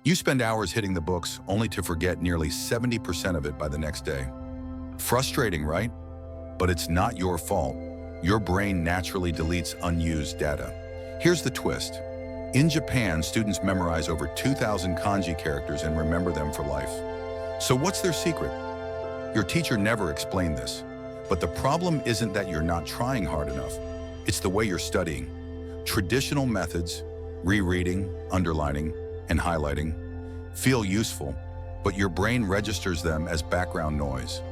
You spend hours hitting the books only to forget nearly 70% of it by the next day. Frustrating, right? But it's not your fault. Your brain naturally deletes unused data. Here's the twist. In Japan, students memorize over 2,000 kanji characters and remember them for life. So what's their secret? Your teacher never explained this. But the problem isn't that you're not trying hard enough. It's the way you're studying. Traditional methods, rereading, underlining, and highlighting, feel useful, but your brain registers them as background noise,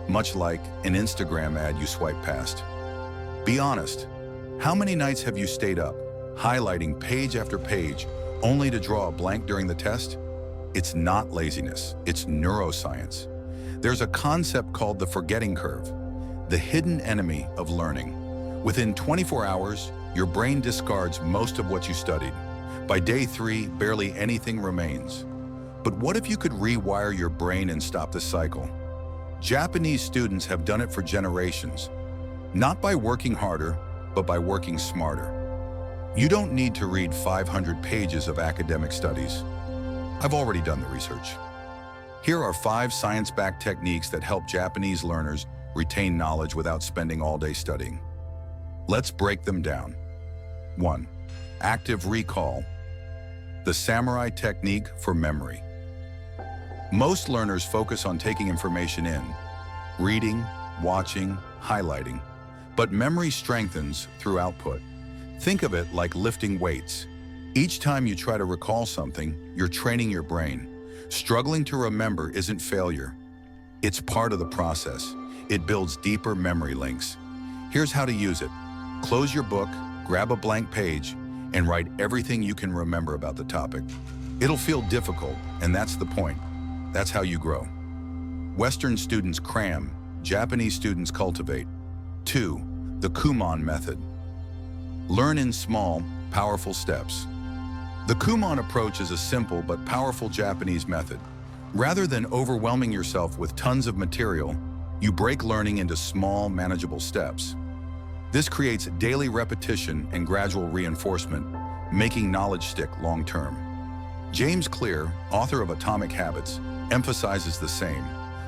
much like an Instagram ad you swipe past. Be honest, how many nights have you stayed up, highlighting page after page, only to draw a blank during the test? It's not laziness, it's neuroscience. There's a concept called the forgetting curve, the hidden enemy of learning. Within 24 hours, your brain discards most of what you studied. By day 3, barely anything remains. But what if you could rewire your brain and stop this cycle? Japanese students have done it for generations, not by working harder, but by working smarter. You don't need to read 500 pages of academic studies. I've already done the research. Here are 5 science-backed techniques that help Japanese learners retain knowledge without spending all day studying. Let's break them down. 1. Active recall. The samurai technique for memory. Most learners focus on taking information in, reading, watching, highlighting, but memory strengthens through output. Think of it like lifting weights. Each time you try to recall something, you're training your brain. Struggling to remember isn't failure. It's part of the process. It builds deeper memory links. Here's how to use it. Close your book, grab a blank page, and write everything you can remember about the topic. It'll feel difficult, and that's the point. That's how you grow. Western students cram, Japanese students cultivate. 2. The Kumon method. Learn in small, powerful steps. The Kumon approach is a simple but powerful Japanese method. Rather than overwhelming yourself with tons of material, you break learning into small, manageable steps. This creates daily repetition and gradual reinforcement, making knowledge stick long-term. James Clear, author of Atomic Habits, emphasizes the same.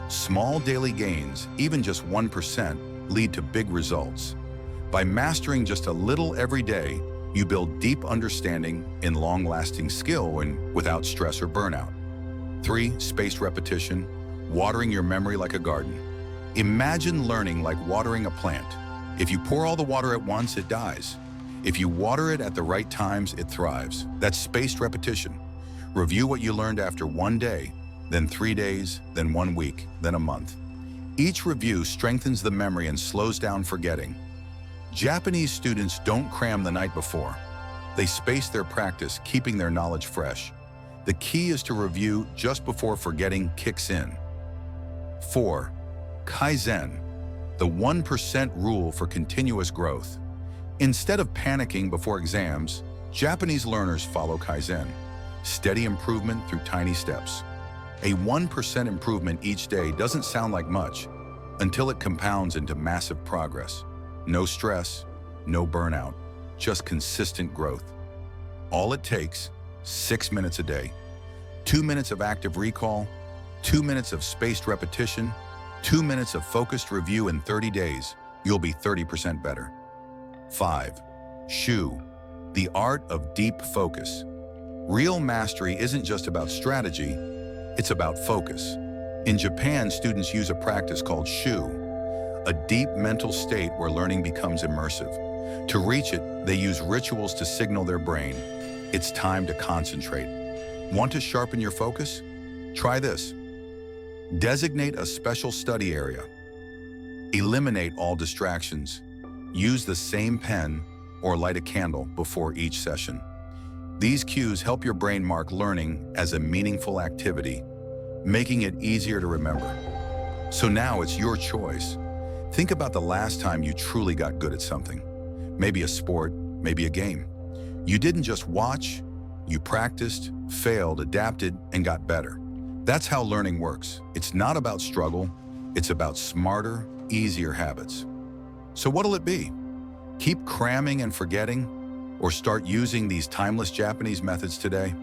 Small daily gains, even just 1%, lead to big results. By mastering just a little every day, you build deep understanding in long-lasting skill and without stress or burnout. 3. Spaced repetition, watering your memory like a garden. Imagine learning like watering a plant. If you pour all the water at once, it dies. If you water it at the right times, it thrives. That's spaced repetition. Review what you learned after 1 day, then 3 days, then 1 week, then a month. Each review strengthens the memory and slows down forgetting. Japanese students don't cram the night before. They space their practice, keeping their knowledge fresh. The key is to review just before forgetting kicks in. 4. Kaizen, the 1% rule for continuous growth. Instead of panicking before exams, Japanese learners follow Kaizen, steady improvement through tiny steps. A 1% improvement each day doesn't sound like much until it compounds into massive progress. No stress, no burnout, just consistent growth. All it takes, 6 minutes a day, 2 minutes of active recall, 2 minutes of spaced repetition, 2 minutes of focused review in 30 days, you'll be 30% better. 5. Shu, the art of deep focus. Real mastery isn't just about strategy, it's about focus. In Japan, students use a practice called Shu, a deep mental state where learning becomes immersive. To reach it, they use rituals to signal their brain. It's time to concentrate. Want to sharpen your focus? Try this. Designate a special study area. Eliminate all distractions. Use the same pen or light a candle before each session. These cues help your brain mark learning as a meaningful activity, making it easier to remember. So now it's your choice. Think about the last time you truly got good at something. Maybe a sport, maybe a game. You didn't just watch, you practiced, failed, adapted, and got better. That's how learning works. It's not about struggle, it's about smarter, easier habits. So what'll it be? Keep cramming and forgetting, or start using these timeless Japanese methods today?